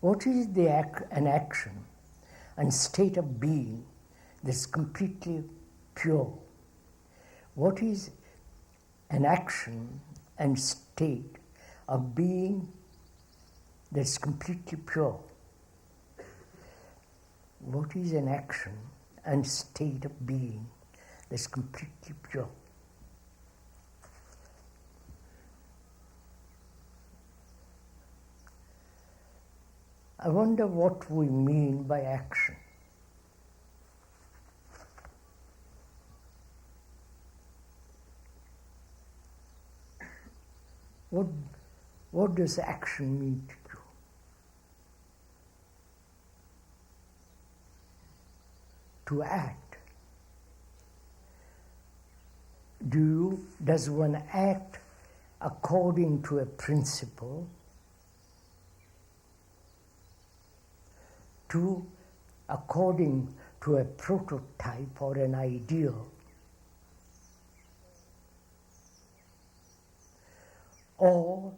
What is an action and state of being that's completely pure? What is an action and state of being that's completely pure? What is an action and state of being that's completely pure? I wonder what we mean by action. What does action mean to you? To act. Does one act according to a principle, according to a prototype or an ideal, or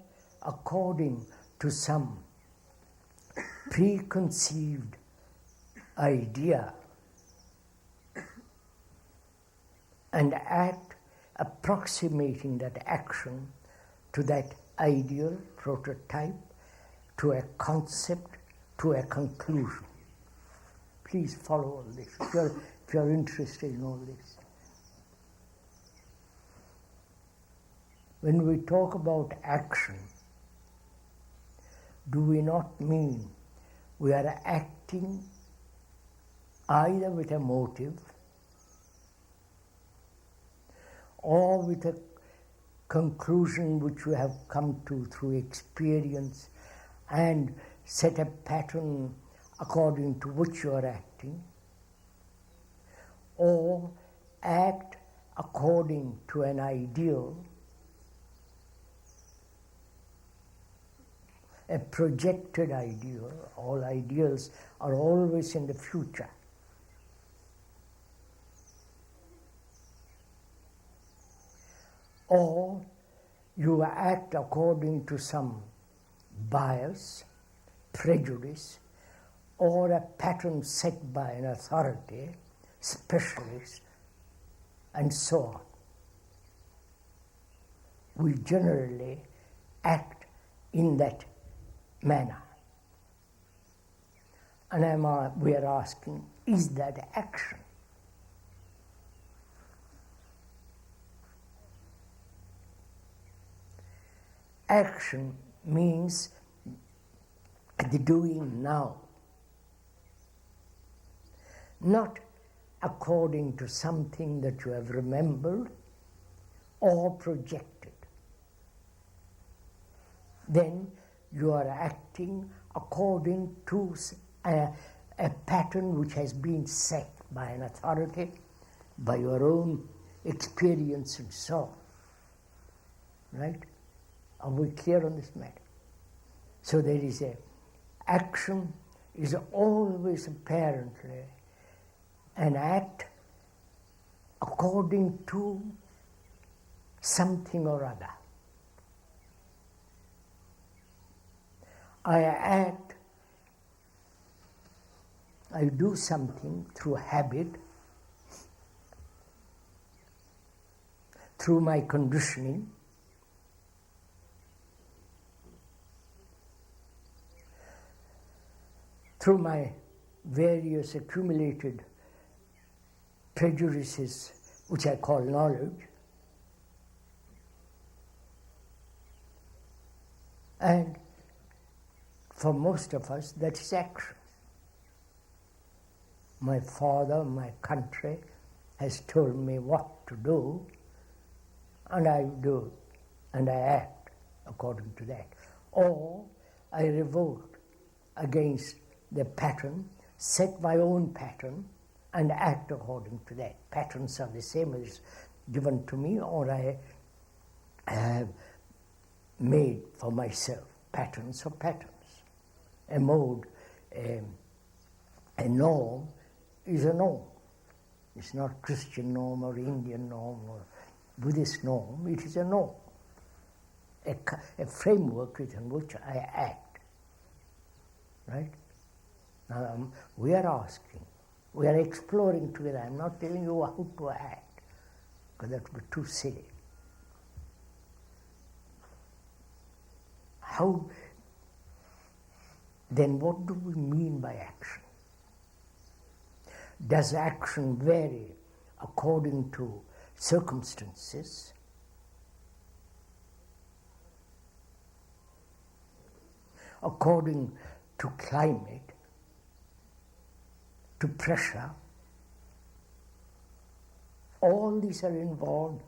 according to some preconceived idea, and act approximating that action to that ideal prototype, to a concept, to a conclusion. Please follow all this if you're interested in all this. When we talk about action, do we not mean we are acting either with a motive or with a conclusion which we have come to through experience and set a pattern according to which you are acting, or act according to an ideal, a projected ideal? All ideals are always in the future. Or you act according to some bias, prejudice, or a pattern set by an authority, specialist, and so on. We generally act in that manner. And we are asking, is that action? Action means the doing now, not according to something that you have remembered or projected. Then you are acting according to a pattern which has been set by an authority, by your own experience and so on. Right? Are we clear on this matter? So there is action is always apparently an act according to something or other. I do something through habit, through my conditioning, through my various accumulated prejudices, which I call knowledge, and for most of us, that is action. My father, my country, has told me what to do, and I do it, and I act according to that. Or I revolt against the pattern, set my own pattern, and act according to that. Patterns are the same as given to me, or I have made for myself patterns or patterns. A mode, a norm is a norm. It's not Christian norm or Indian norm or Buddhist norm, it is a norm. A framework within which I act. right? We are asking, we are exploring together. I'm not telling you how to act, because that would be too silly. How, then what do we mean by action? Does action vary according to circumstances? According to climate, to pressure? All these are involved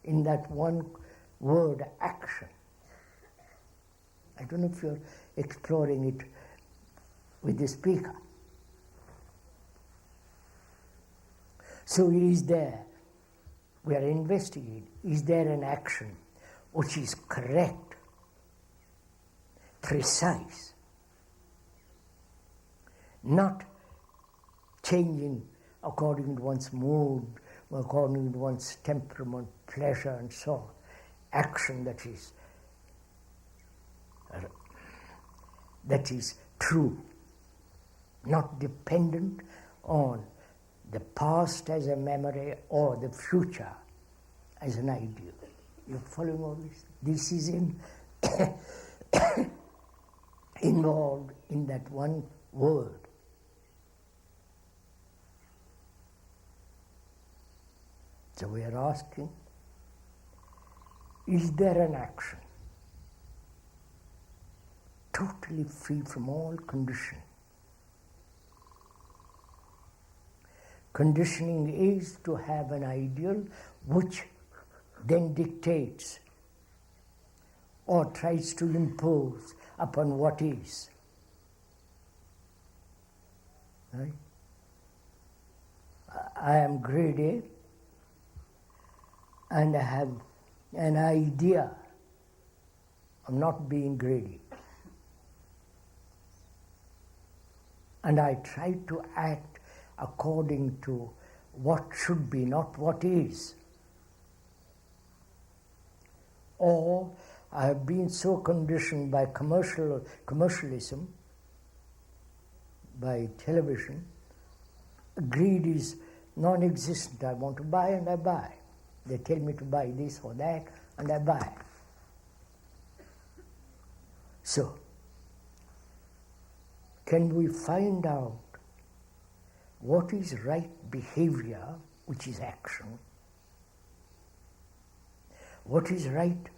in that one word, action. I don't know if you're exploring it with the speaker. So is there, we are investigating, is there an action which is correct, precise, not changing according to one's mood, according to one's temperament, pleasure and so on. Action that is true, not dependent on the past as a memory or the future as an ideal. You're following all this? This is involved in that one word. So we are asking, is there an action totally free from all conditioning? Conditioning is to have an ideal which then dictates or tries to impose upon what is. Right? I am greedy and I have an idea of not being greedy. And I try to act according to what should be, not what is. Or I have been so conditioned by commercialism, by television, greed is non-existent. I want to buy and I buy. They tell me to buy this or that and I buy. So, can we find out what is right behavior, which is action? What is right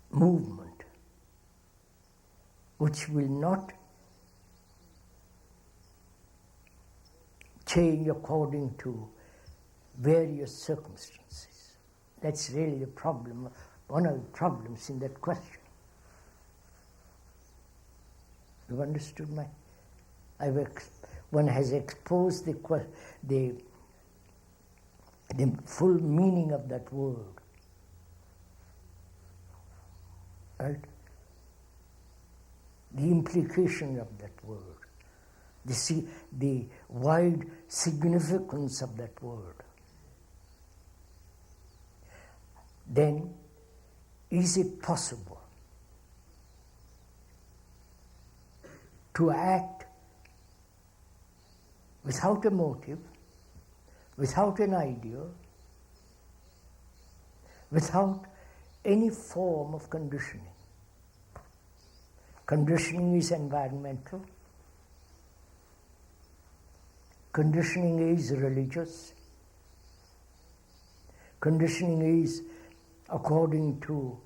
movement, which will not change according to various circumstances? That's really the problem, one of the problems in that question. You've understood my... one has exposed the full meaning of that word. Right? The implication of that word. The wide significance of that word. Then, is it possible to act without a motive, without an ideal, without any form of conditioning? Conditioning is environmental. Conditioning is religious. Conditioning is according to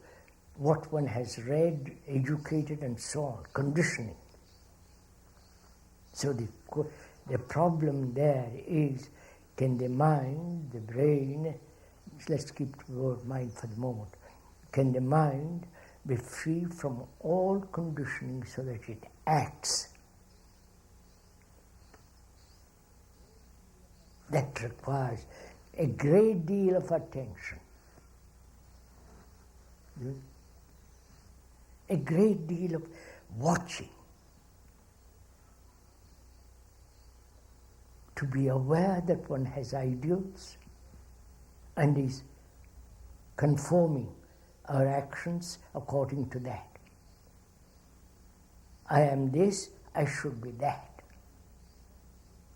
what one has read, educated, and so on. Conditioning. So the problem there is, can the mind, the brain, let's keep the word mind for the moment, can the mind be free from all conditioning so that it acts? That requires a great deal of attention. A great deal of watching. To be aware that one has ideals and is conforming our actions according to that. I am this, I should be that,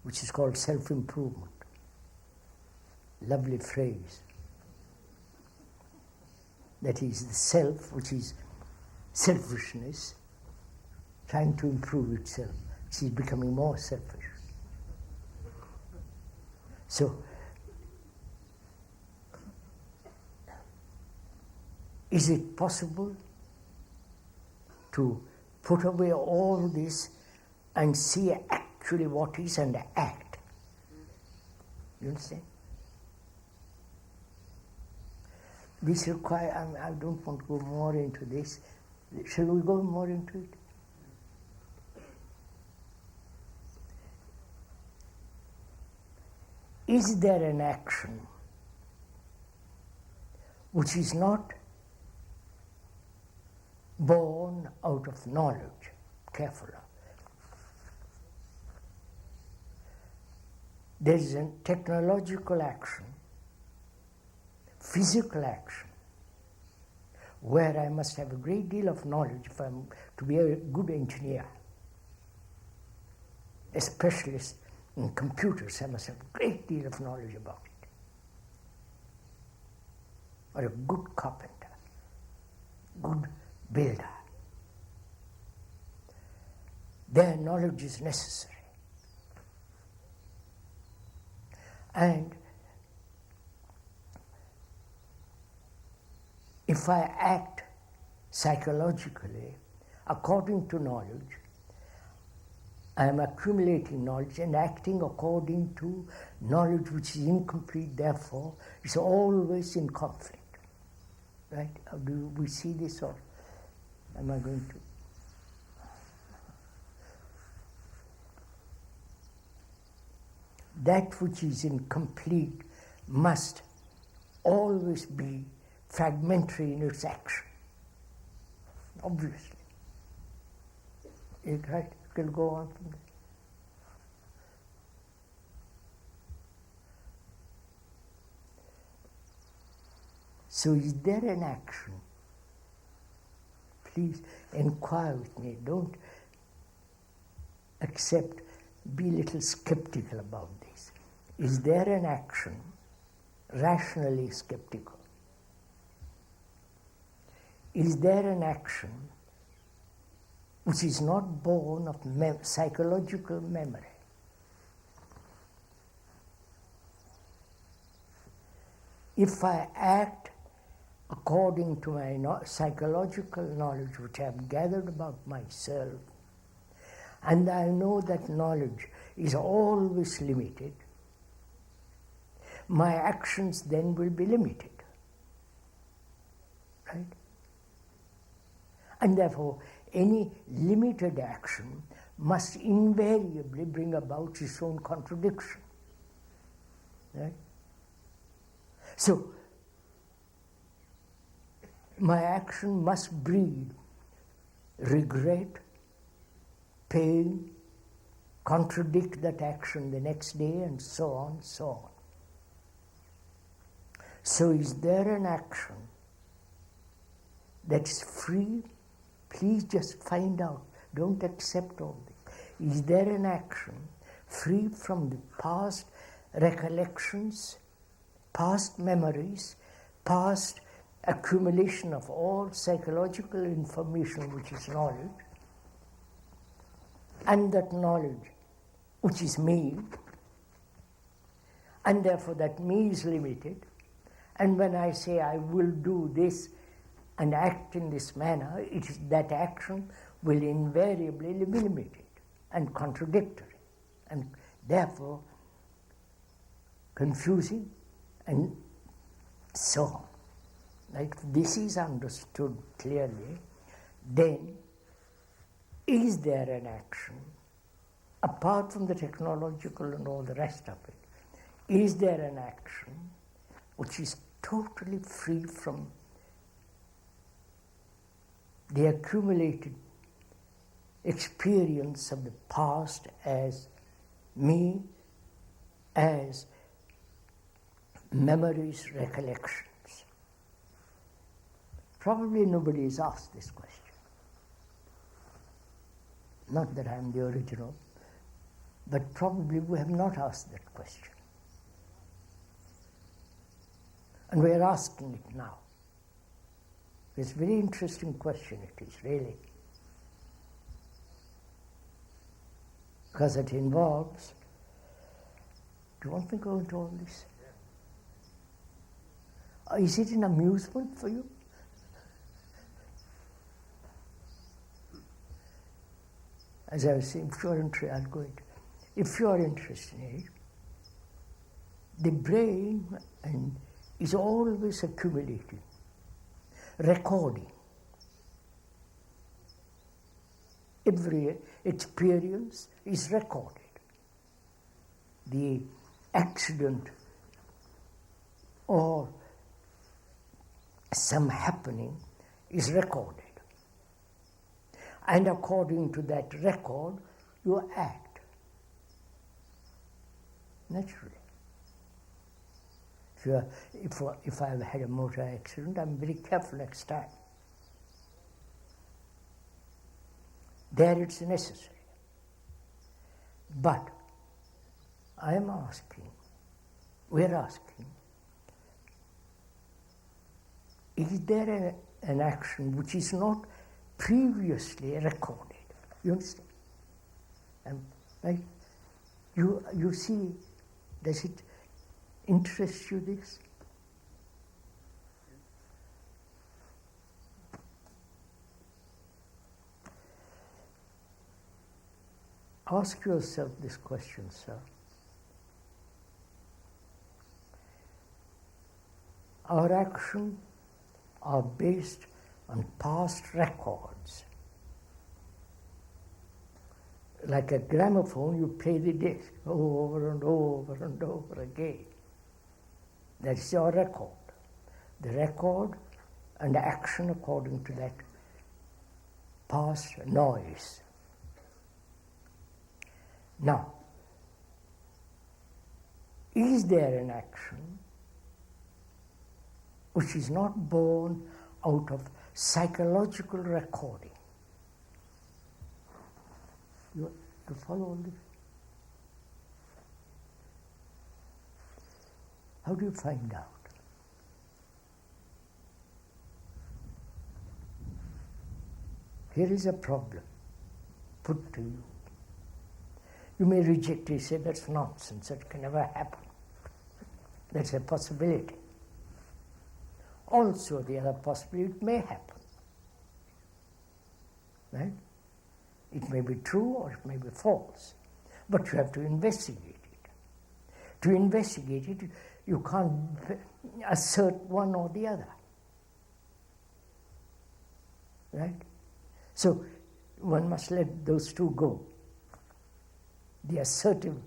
which is called self-improvement. Lovely phrase. That is the self, which is selfishness, trying to improve itself. Which is becoming more selfish. So, is it possible to put away all this and see actually what is and act? You understand? This requires, I don't want to go more into this. Shall we go more into it? Is there an action which is not born out of knowledge? Careful. There is a technological action, physical action, where I must have a great deal of knowledge if I'm to be a good engineer, a specialist in computers. I must have a great deal of knowledge about it. Or a good carpenter, good builder. Their knowledge is necessary. And if I act psychologically according to knowledge, I am accumulating knowledge and acting according to knowledge which is incomplete, therefore is always in conflict. Right? Do we see this, or am I going to? That which is incomplete must always be fragmentary in its action. Obviously. Right? It will go on from there. So is there an action? Please inquire with me. Don't accept, be a little skeptical about this. Is there an action, rationally skeptical? Is there an action which is not born of psychological memory? If I act according to my psychological knowledge which I have gathered about myself, and I know that knowledge is always limited, my actions then will be limited. Right? And therefore, any limited action must invariably bring about its own contradiction. Right? So, my action must breed regret, pain, contradict that action the next day, and so on, so on. So is there an action that is free? Please just find out. Don't accept all this. Is there an action free from the past recollections, past memories, past accumulation of all psychological information which is knowledge, and that knowledge which is me, and therefore that me is limited, and when I say I will do this and act in this manner, it is that action will invariably be limited and contradictory, and therefore confusing, and so on. Right? If this is understood clearly, then is there an action, apart from the technological and all the rest of it, is there an action which is totally free from the accumulated experience of the past as me, as memories, recollections? Probably nobody has asked this question. Not that I am the original, but probably we have not asked that question. And we are asking it now. It's a very interesting question, it is, really. Because it involves, do you want me to go into all this? Is it an amusement for you? As I was saying, if you are interested, I'll go into. If you are interested in it, the brain is always accumulating, recording. Every experience is recorded. The accident or some happening is recorded. And according to that record, you act. Naturally. If I've had a motor accident, I'm very careful next time. There it's necessary. But I am asking, we're asking, is there an action which is not previously recorded? You understand? Right? You see, does it interest you, this? Ask yourself this question, sir. Our actions are based on past records. Like a gramophone, you play the disc over and over and over again. That's your record. The record and action according to that past noise. Now, is there an action which is not born out of psychological recording? You follow all this? How do you find out? Here is a problem put to you. You may reject it, say that's nonsense, that can never happen. That's a possibility. Also, the other possibility, it may happen. Right? It may be true or it may be false. But you have to investigate it. To investigate it, you can't assert one or the other. Right? So, one must let those two go. The assertive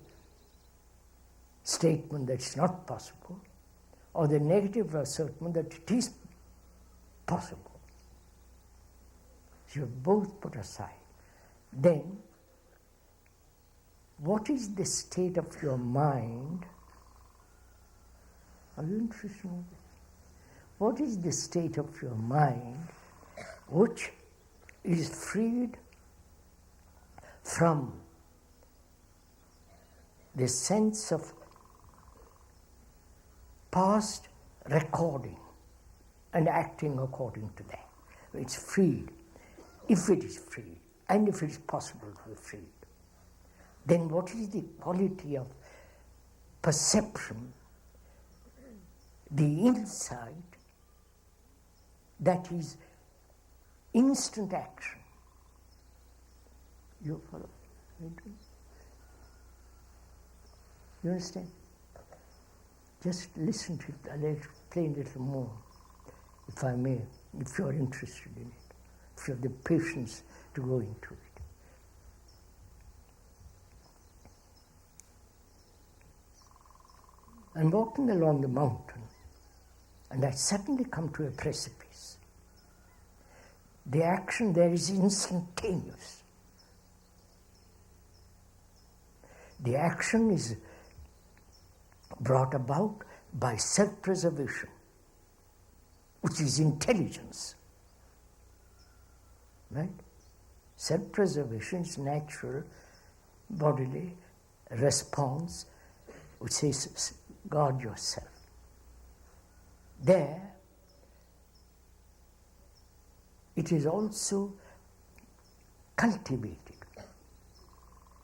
statement that it's not possible, or the negative assertion that it is possible. So you both put aside. Then, what is the state of your mind? Are you interested in this? What is the state of your mind which is freed from the sense of past recording and acting according to that? It's freed. If it is freed, and if it is possible to be freed, then what is the quality of perception, the insight that is instant action? You follow? You understand? Just listen to it. I'll explain a little more, if I may, if you are interested in it, if you have the patience to go into it. I'm walking along the mountain, and I suddenly come to a precipice. The action there is instantaneous. The action is brought about by self-preservation, which is intelligence. Right? Self-preservation is natural bodily response which says, guard yourself. There, it is also cultivated.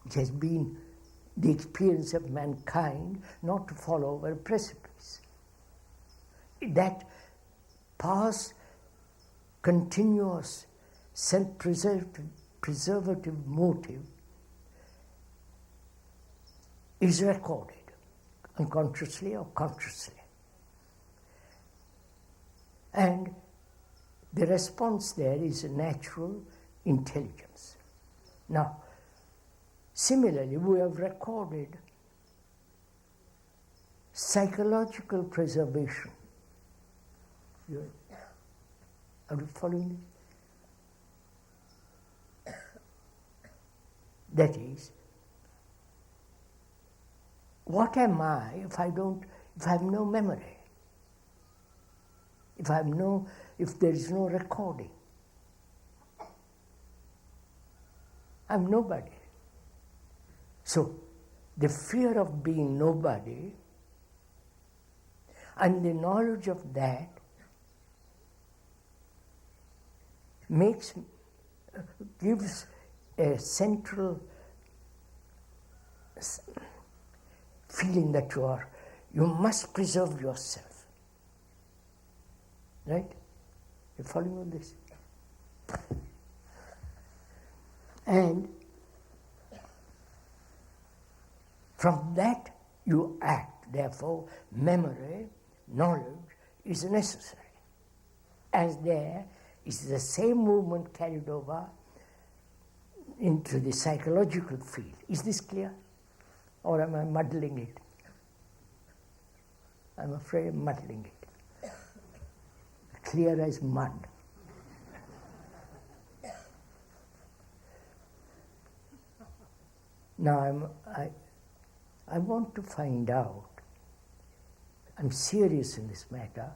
It has been the experience of mankind not to fall over a precipice. That past, continuous, self-preservative motive is recorded, unconsciously or consciously. And the response there is a natural intelligence. Now, similarly, we have recorded psychological preservation. Are you following me? That is, what am I if I have no memory? If there is no recording? I'm nobody. So, the fear of being nobody and the knowledge of that gives a central feeling that you must preserve yourself. Right? You following on this? And from that you act. Therefore, memory, knowledge is necessary. As there is the same movement carried over into the psychological field. Is this clear? Or am I muddling it? I'm afraid I'm muddling it. Clear as mud. Now I want to find out, I'm serious in this matter,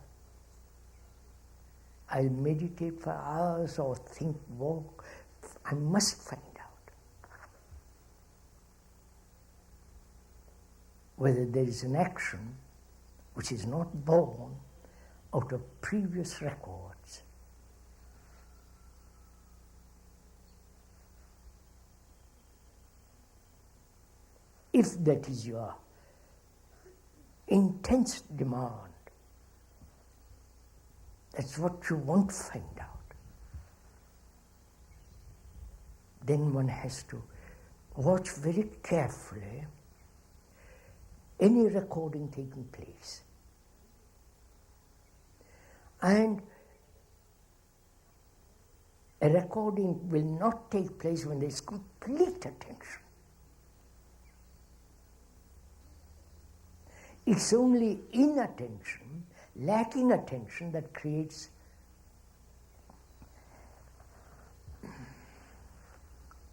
I'll meditate for hours or think, walk, I must find out whether there is an action which is not born out of previous records. If that is your intense demand, that's what you want to find out, then one has to watch very carefully any recording taking place. And a recording will not take place when there is complete attention. It's only inattention, lacking attention, that creates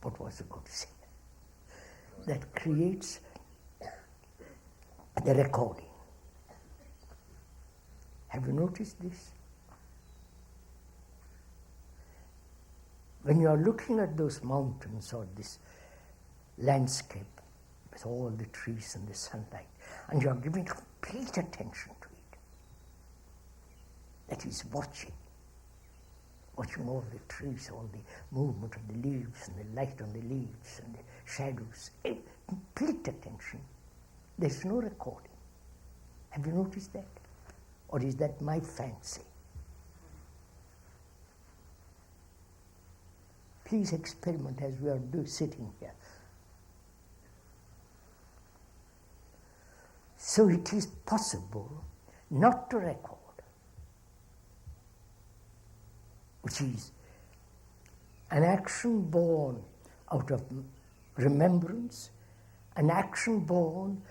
what was I going to say? That creates the recording. Have you noticed this? When you are looking at those mountains or this landscape with all the trees and the sunlight, and you are giving complete attention to it, that is watching all the trees, all the movement of the leaves and the light on the leaves and the shadows, complete attention. There's no recording. Have you noticed that? Or is that my fancy? Please experiment as we are sitting here. So it is possible not to record, which is an action born out of remembrance, an action born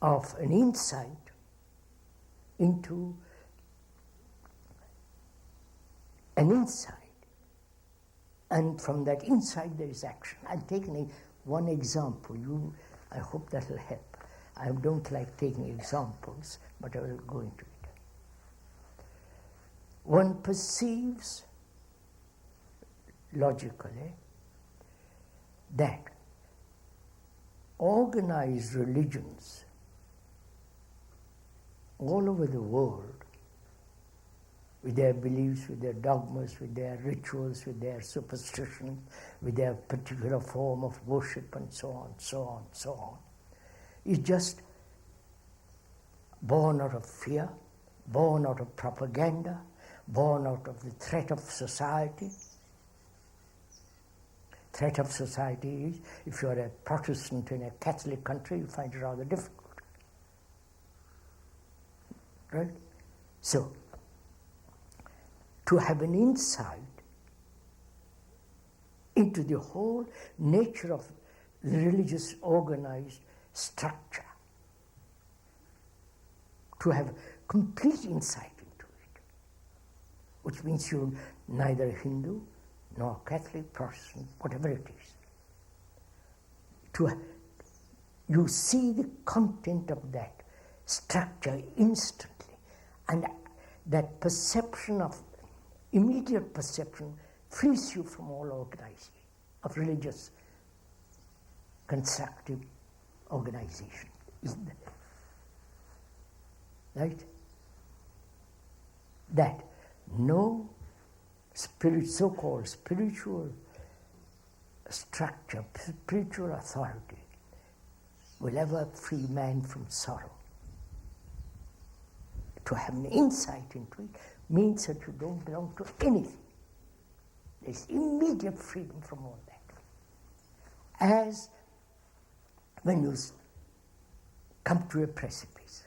of an insight into an insight, and from that insight there is action. I'll take one example. I hope that will help. I don't like taking examples, but I will go into it. One perceives logically, that organized religions all over the world, with their beliefs, with their dogmas, with their rituals, with their superstitions, with their particular form of worship, and so on, so on, so on, is just born out of fear, born out of propaganda, born out of the threat of society. Threat of society is, if you are a Protestant in a Catholic country, you find it rather difficult. Right? So, to have an insight into the whole nature of the religious organized structure, to have complete insight into it, which means you're neither Hindu nor Catholic, Protestant, whatever it is. You see the content of that structure instantly, and that perception of immediate perception frees you from all organizing of religious constructive organization, isn't it? Right? That no so-called spiritual structure, spiritual authority will ever free man from sorrow. To have an insight into it means that you don't belong to anything. There's immediate freedom from all that. As when you come to a precipice,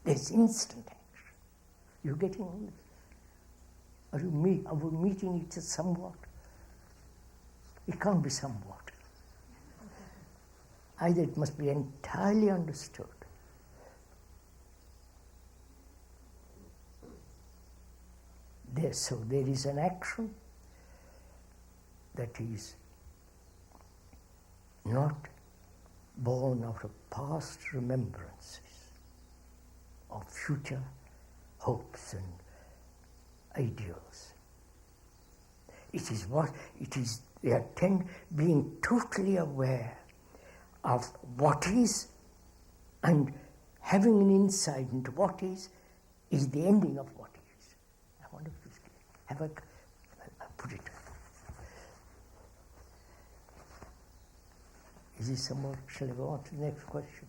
there's instant action. You're getting all this. Are we meeting each other somewhat? It can't be somewhat. Either it must be entirely understood. So there is an action that is not born out of past remembrances of future hopes and ideals. It is being totally aware of what is, and having an insight into what is the ending of what is. I wonder if this have I put it. Is this somewhat? Shall I go on to the next question?